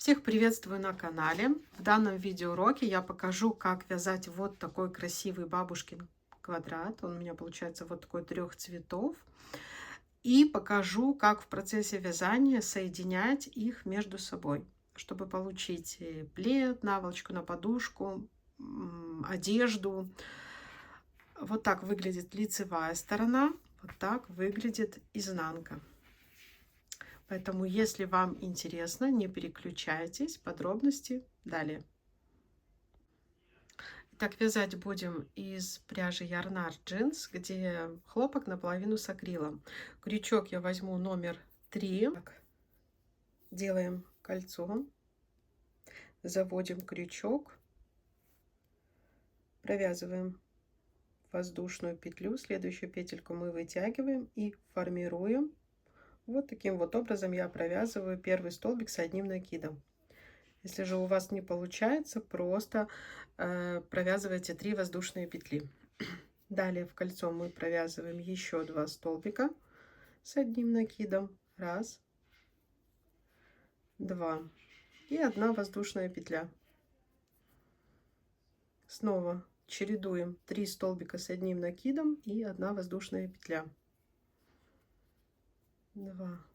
Всех приветствую на канале. В данном видеоуроке я покажу, как вязать вот такой красивый бабушкин квадрат. Он у меня получается вот такой 3 цветов. И покажу, как в процессе вязания соединять их между собой, чтобы получить плед, наволочку на подушку, одежду. Вот так выглядит лицевая сторона, вот так выглядит изнанка. Поэтому, если вам интересно, не переключайтесь, подробности далее. Так, вязать будем из пряжи Ярнар Джинс, где хлопок наполовину с акрилом. Крючок я возьму номер 3. Так, делаем кольцо, заводим крючок, провязываем воздушную петлю, следующую петельку мы вытягиваем и формируем. Вот таким вот образом я провязываю первый столбик с одним накидом. Если же у вас не получается, просто провязывайте 3 воздушные петли. Далее в кольцо мы провязываем еще 2 столбика с одним накидом. 1, 2 и 1 воздушная петля. Снова чередуем 3 столбика с одним накидом и 1 воздушная петля. 2,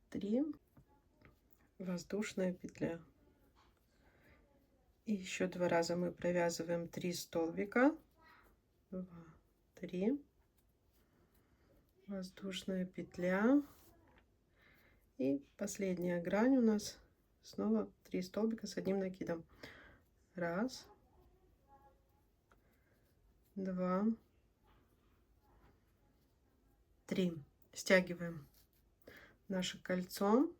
3, воздушная петля. И еще 2 раза мы провязываем 3 столбика. 2, 3, воздушная петля. И последняя грань у нас снова 3 столбика с одним накидом. 1, 2, 3. Стягиваем наше кольцо.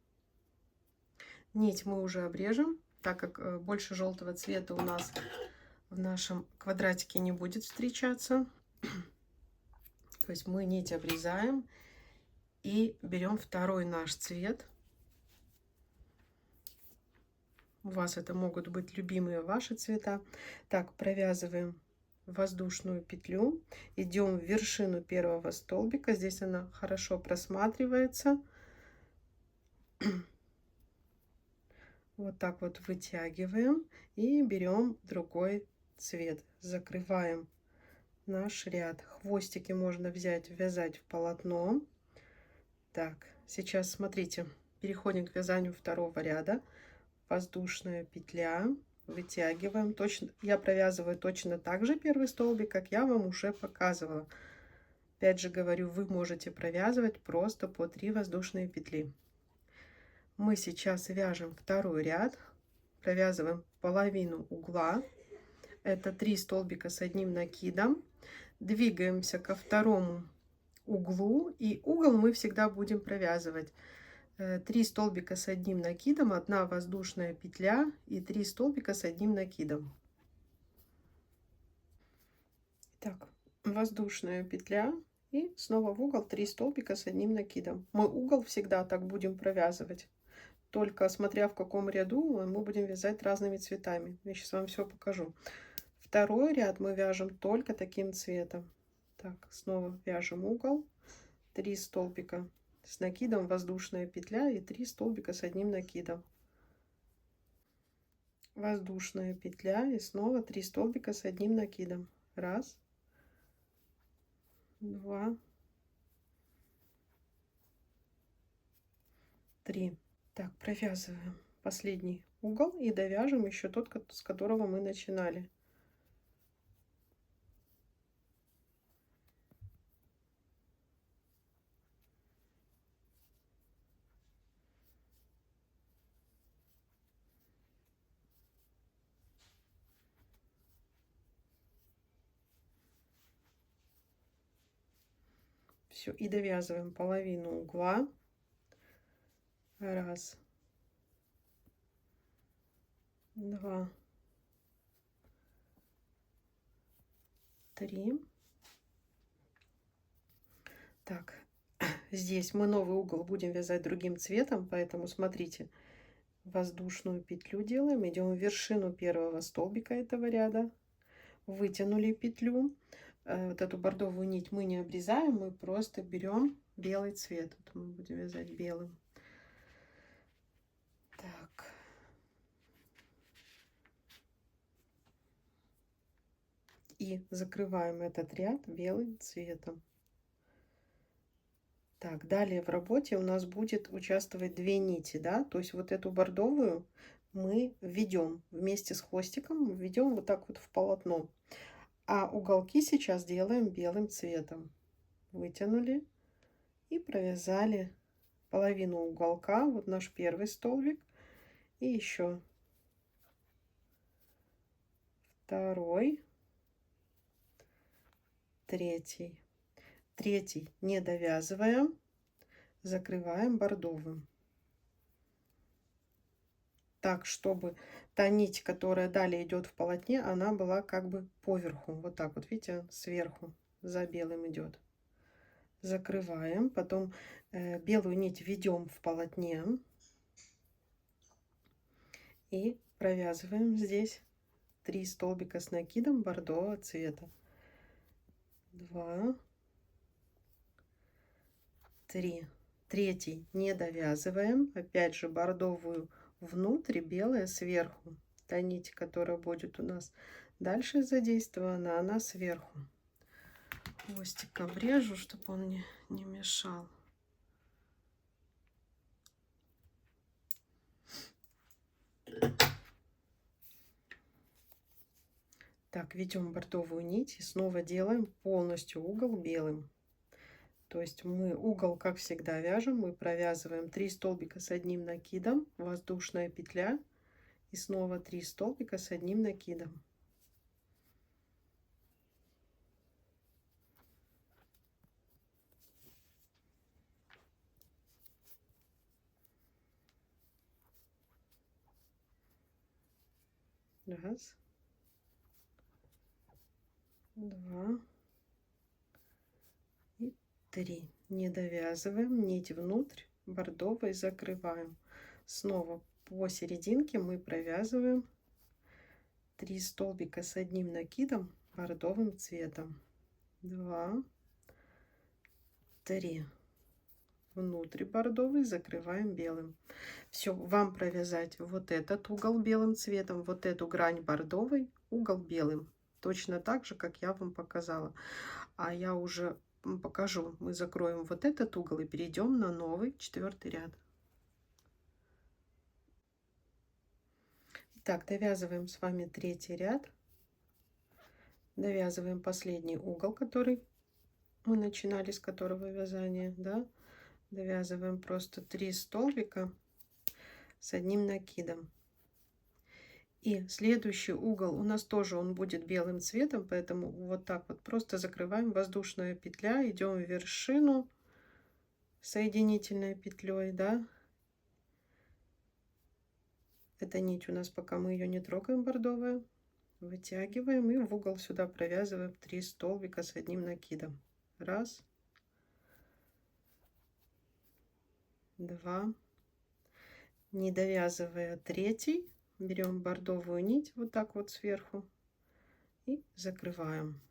Нить мы уже обрежем, так как больше желтого цвета у нас в нашем квадратике не будет встречаться. То есть мы нить обрезаем и берем второй наш цвет. У вас это могут быть любимые ваши цвета. Так, провязываем воздушную петлю, идем в вершину первого столбика. Здесь она хорошо просматривается. Вот так вот вытягиваем и берем другой цвет. Закрываем наш ряд. Хвостики можно взять, вязать в полотно. Так, сейчас смотрите, переходим к вязанию второго ряда. Воздушная петля, вытягиваем. Точно, я провязываю точно так же первый столбик, как я вам уже показывала. Опять же говорю, вы можете провязывать просто по 3 воздушные петли. Мы сейчас вяжем второй ряд, провязываем половину угла. Это 3 столбика с одним накидом. Двигаемся ко второму углу, и угол мы всегда будем провязывать 3 столбика с одним накидом, 1 воздушная петля и 3 столбика с одним накидом. Так, воздушная петля и снова в угол 3 столбика с одним накидом. Мы угол всегда так будем провязывать, только смотря в каком ряду мы будем вязать разными цветами. Я сейчас вам все покажу. Второй ряд мы вяжем только таким цветом. Так, снова вяжем угол, 3 столбика с накидом, воздушная петля и 3 столбика с одним накидом. Воздушная петля и снова 3 столбика с одним накидом. 1, 2, 3. Так, провязываем последний угол и довяжем еще тот, с которого мы начинали. Все, и довязываем половину угла. 1, 2, 3. Так, здесь мы новый угол будем вязать другим цветом, поэтому смотрите, воздушную петлю делаем, идем в вершину первого столбика этого ряда, вытянули петлю. Вот эту бордовую нить мы не обрезаем, мы просто берем белый цвет. Вот мы будем вязать белым. И закрываем этот ряд белым цветом. Так, далее в работе у нас будет участвовать 2 нити, да, то есть вот эту бордовую мы введем вместе с хвостиком, введем вот так вот в полотно. А уголки сейчас делаем белым цветом. Вытянули и провязали половину уголка, вот наш первый столбик, и еще второй, третий. Третий не довязываем, закрываем бордовым. Так, чтобы та нить, которая далее идет в полотне, она была как бы поверху. Вот так вот, видите, сверху за белым идет. Закрываем, потом белую нить ведем в полотне и провязываем здесь 3 столбика с накидом бордового цвета. 2, 3. Третий не довязываем, опять же бордовую внутрь, белая сверху. Та нить, которая будет у нас дальше задействована, она сверху. Хвостиком режу, чтобы он мне не мешал. Так, ведем бордовую нить и снова делаем полностью угол белым. То есть мы угол, как всегда, вяжем, мы провязываем 3 столбика с одним накидом, воздушная петля и снова 3 столбика с одним накидом. Раз, два и 3. Не довязываем, нить внутрь, бордовой закрываем. Снова по серединке мы провязываем 3 столбика с одним накидом бордовым цветом. 2, 3. Внутрь бордовый закрываем белым. Все, вам провязать вот этот угол белым цветом, вот эту грань бордовой, угол белым. Точно так же, как я вам показала. А я уже покажу. Мы закроем вот этот угол и перейдем на новый 4-й ряд. Так, довязываем с вами 3-й ряд. Довязываем последний угол, который мы начинали, с которого вязание, да. Довязываем просто 3 столбика с одним накидом. И следующий угол у нас тоже он будет белым цветом, поэтому вот так вот просто закрываем, воздушная петля, идем в вершину соединительной петлей, да. Эта нить у нас, пока мы ее не трогаем, бордовая, вытягиваем и в угол сюда провязываем 3 столбика с одним накидом. Раз, два, не довязывая третий, берем бордовую нить вот так вот сверху и закрываем,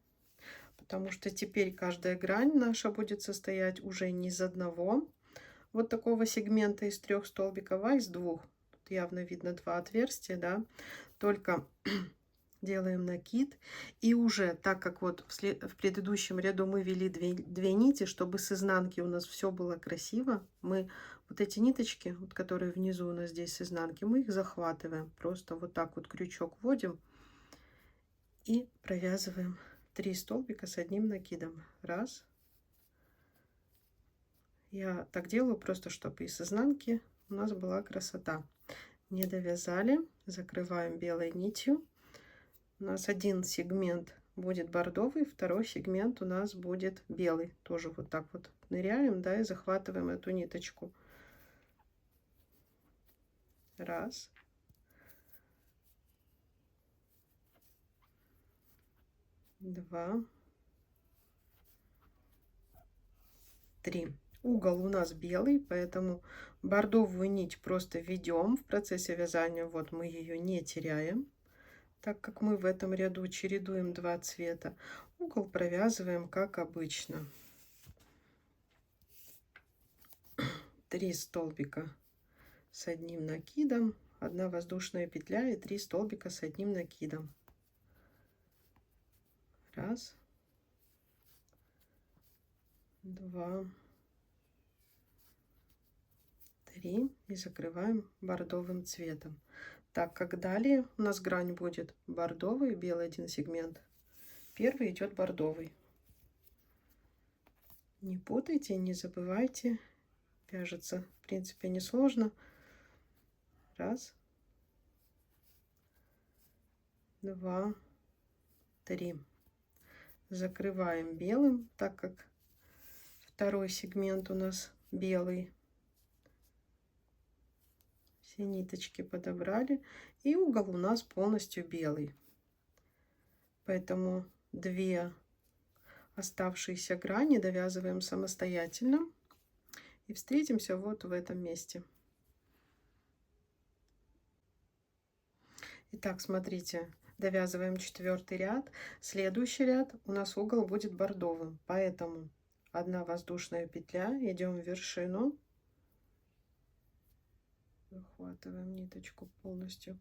потому что теперь каждая грань наша будет состоять уже не из одного вот такого сегмента из 3 столбиков, а из 2. Тут явно видно 2 отверстия, да, только делаем накид. И уже так как вот в предыдущем ряду мы вели 2 нити, чтобы с изнанки у нас все было красиво, мы вот эти ниточки, вот, которые внизу у нас здесь с изнанки, мы их захватываем. Просто вот так вот крючок вводим и провязываем 3 столбика с одним накидом. Раз. Я так делаю просто, чтобы и с изнанки у нас была красота. Не довязали, закрываем белой нитью. У нас один сегмент будет бордовый, второй сегмент у нас будет белый. Тоже вот так вот ныряем, да, и захватываем эту ниточку. Раз. Два. Три. Угол у нас белый, поэтому бордовую нить просто ведем в процессе вязания. Вот мы ее не теряем, так как мы в этом ряду чередуем 2 цвета. Угол провязываем как обычно. 3 столбика с одним накидом, 1 воздушная петля и 3 столбика с одним накидом. Раз, два, три. И закрываем бордовым цветом. Так как далее у нас грань будет бордовый, белый один сегмент. Первый идет бордовый. Не путайте, не забывайте. Вяжется, в принципе, несложно. Раз, два, три. Закрываем белым, так как второй сегмент у нас белый. Все ниточки подобрали, и угол у нас полностью белый. Поэтому 2 оставшиеся грани довязываем самостоятельно. И встретимся вот в этом месте. Итак, смотрите, довязываем 4-й ряд. Следующий ряд у нас угол будет бордовым, поэтому 1 воздушная петля, идем в вершину, захватываем ниточку полностью.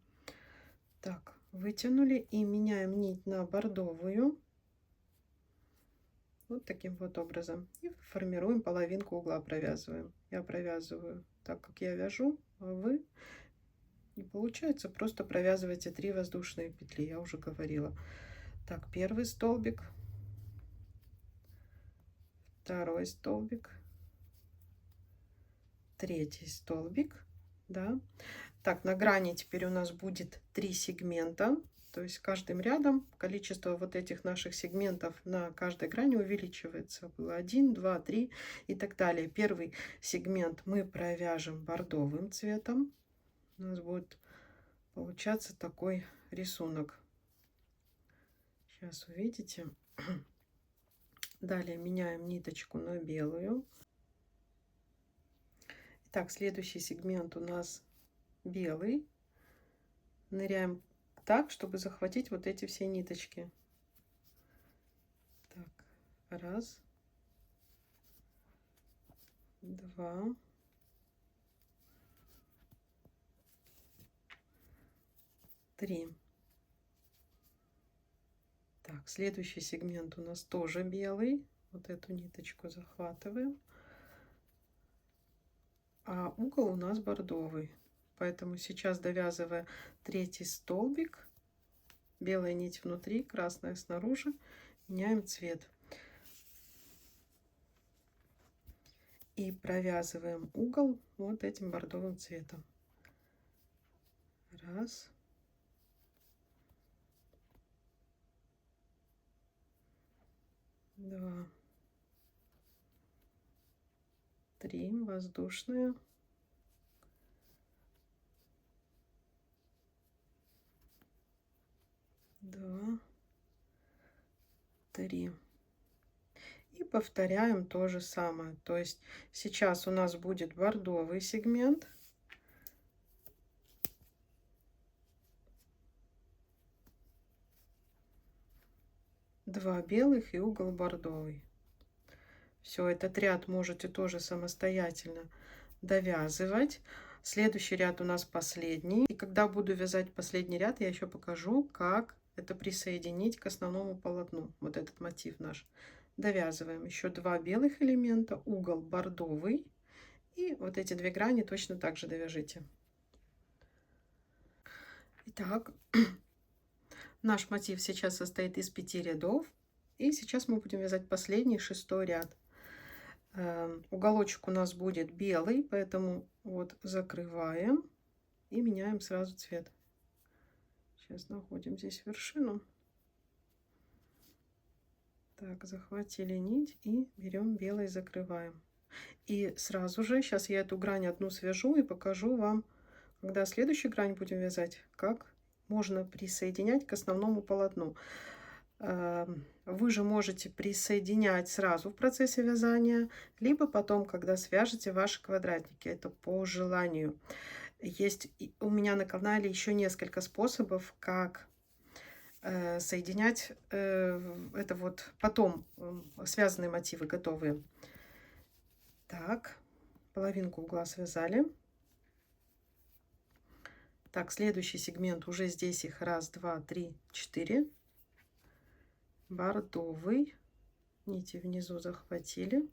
Так, вытянули и меняем нить на бордовую. Вот таким вот образом. И формируем половинку угла, провязываем. Я провязываю так, как я вяжу, а вы не получается, просто провязывайте 3 воздушные петли, я уже говорила. Так, первый столбик, второй столбик, третий столбик, да. Так, на грани теперь у нас будет 3 сегмента. То есть каждым рядом количество вот этих наших сегментов на каждой грани увеличивается. Было 1, 2, 3 и так далее. Первый сегмент мы провяжем бордовым цветом. У нас будет получаться такой рисунок. Сейчас увидите. Далее меняем ниточку на белую. Итак, следующий сегмент у нас белый. Ныряем так, чтобы захватить вот эти все ниточки. Так, раз, два, три. Так, следующий сегмент у нас тоже белый. Вот эту ниточку захватываем. А угол у нас бордовый. Поэтому сейчас, довязывая 3-й столбик, белая нить внутри, красная снаружи, меняем цвет. И провязываем угол вот этим бордовым цветом. Раз. Два. 3 воздушные. 2, 3. И повторяем то же самое. То есть сейчас у нас будет бордовый сегмент. Два белых и угол бордовый. Все, этот ряд можете тоже самостоятельно довязывать. Следующий ряд у нас последний. И когда буду вязать последний ряд, я еще покажу, как это присоединить к основному полотну. Вот этот мотив наш. Довязываем еще 2 белых элемента, угол бордовый. И вот эти 2 грани точно так же довяжите. Итак, наш мотив сейчас состоит из 5 рядов. И сейчас мы будем вязать последний, 6-й ряд. Уголочек у нас будет белый, поэтому вот закрываем и меняем сразу цвет. Сейчас находим здесь вершину. Так, захватили нить и берем белый, закрываем. И сразу же, сейчас я эту грань одну свяжу и покажу вам, когда следующую грань будем вязать, как можно присоединять к основному полотну. Вы же можете присоединять сразу в процессе вязания, либо потом, когда свяжете ваши квадратики. Это по желанию. Есть у меня на канале еще несколько способов, как соединять это вот потом связанные мотивы готовые. Так, половинку угла связали. Так, следующий сегмент уже здесь их 1, 2, 3, 4. бордовый. Нити внизу захватили.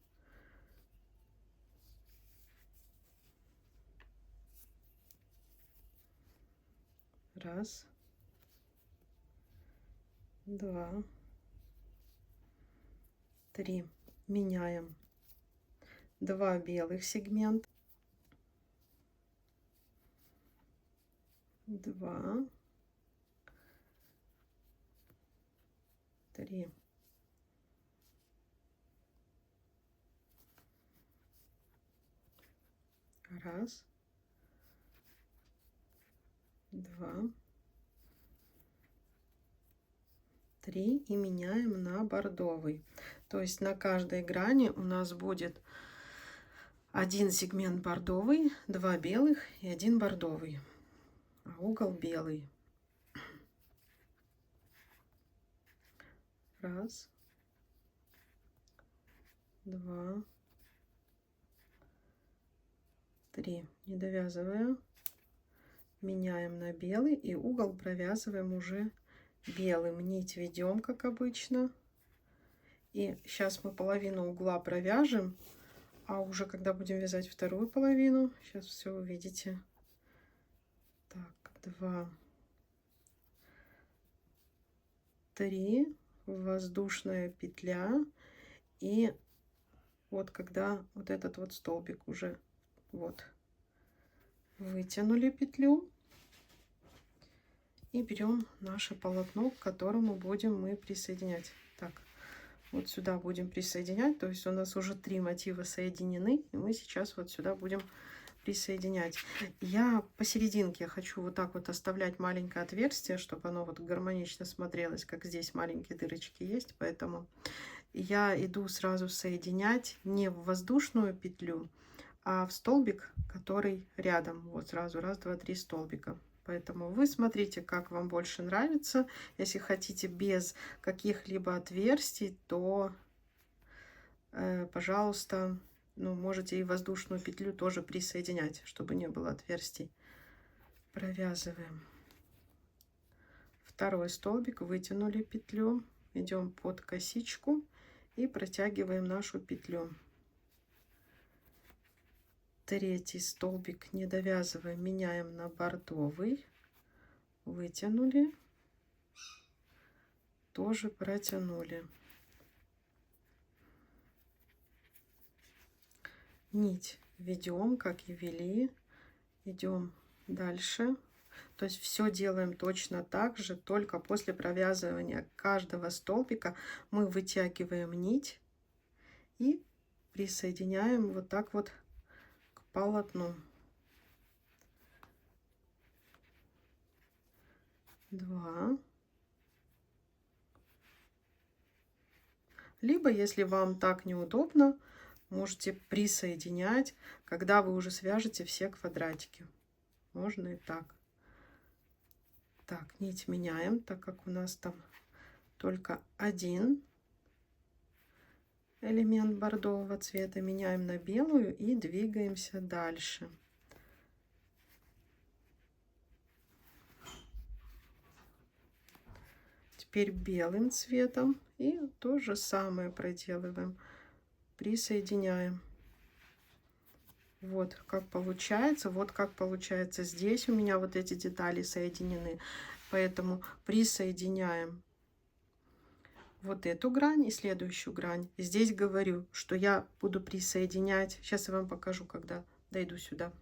Раз, два, три. Меняем. 2 белых сегмента. 2, 3. Раз, два, 3 и меняем на бордовый. То есть на каждой грани у нас будет 1 сегмент бордовый, 2 белых и 1 бордовый, а угол белый. Раз, два, 3. Не довязывая, меняем на белый и угол провязываем уже белым. Нить ведем, как обычно. И сейчас мы половину угла провяжем, а уже когда будем вязать вторую половину, сейчас все увидите. Так, 2, 3, воздушная петля, и вот когда вот этот вот столбик уже вот вытянули петлю, и берем наше полотно, к которому будем мы присоединять. Так, вот сюда будем присоединять, то есть у нас уже 3 мотива соединены, и мы сейчас вот сюда будем присоединять. Я посерединке хочу вот так вот оставлять маленькое отверстие, чтобы оно вот гармонично смотрелось, как здесь маленькие дырочки есть, поэтому я иду сразу соединять не в воздушную петлю, а в столбик, который рядом. Вот сразу раз, два, 3 столбика. Поэтому вы смотрите, как вам больше нравится. Если хотите без каких-либо отверстий, то, пожалуйста, ну, можете и воздушную петлю тоже присоединять, чтобы не было отверстий. Провязываем второй столбик, вытянули петлю, идем под косичку и протягиваем нашу петлю. Третий столбик не довязываем, меняем на бордовый, вытянули, тоже протянули. Нить ведем, как и вели, идем дальше. То есть все делаем точно так же, только после провязывания каждого столбика мы вытягиваем нить и присоединяем вот так вот к полотну. 2. Либо, если вам так неудобно, можете присоединять, когда вы уже свяжете все квадратики. Можно и так. Так, нить меняем, так как у нас там только один элемент бордового цвета. Меняем на белую и двигаемся дальше. Теперь белым цветом и то же самое проделываем. Присоединяем. Вот как получается. Вот как получается здесь у меня вот эти детали соединены. Поэтому присоединяем вот эту грань и следующую грань. Здесь говорю, что я буду присоединять. Сейчас я вам покажу, когда дойду сюда.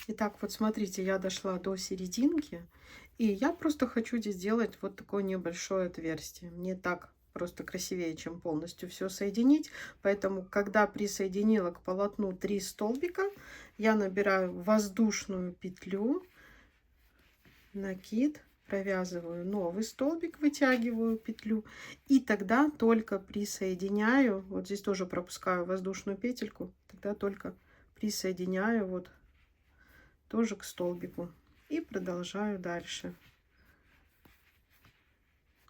Итак, вот смотрите, я дошла до серединки. И я просто хочу здесь сделать вот такое небольшое отверстие. Мне так просто красивее, чем полностью все соединить. Поэтому, когда присоединила к полотну 3 столбика, я набираю воздушную петлю, накид, провязываю новый столбик, вытягиваю петлю. И тогда только присоединяю, вот здесь тоже пропускаю воздушную петельку, тогда только присоединяю вот тоже к столбику. И продолжаю дальше.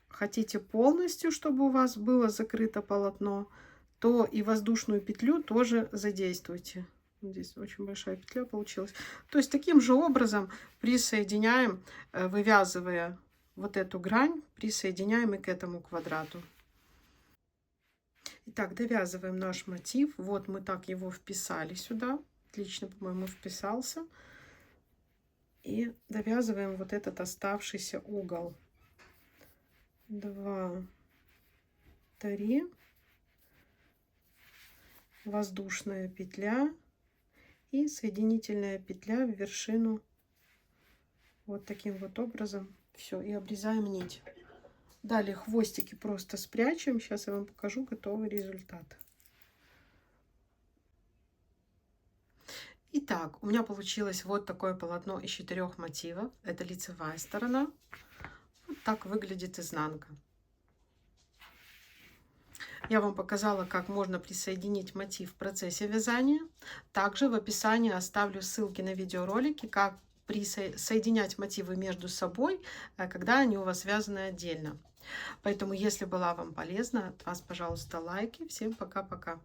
Хотите полностью, чтобы у вас было закрыто полотно, то и воздушную петлю тоже задействуйте. Здесь очень большая петля получилась. То есть таким же образом присоединяем, вывязывая вот эту грань присоединяем и к этому квадрату. Итак, довязываем наш мотив. Вот мы так его вписали сюда. Отлично, по-моему, вписался. И довязываем вот этот оставшийся угол. 2, 3, воздушная петля и соединительная петля в вершину. Вот таким вот образом. Все, и обрезаем нить. Далее хвостики просто спрячем. Сейчас я вам покажу готовый результат. Итак, у меня получилось вот такое полотно из 4 мотивов. Это лицевая сторона. Вот так выглядит изнанка. Я вам показала, как можно присоединить мотив в процессе вязания. Также в описании оставлю ссылки на видеоролики, как соединять мотивы между собой, когда они у вас связаны отдельно. Поэтому, если была вам полезна, от вас, пожалуйста, лайки. Всем пока-пока.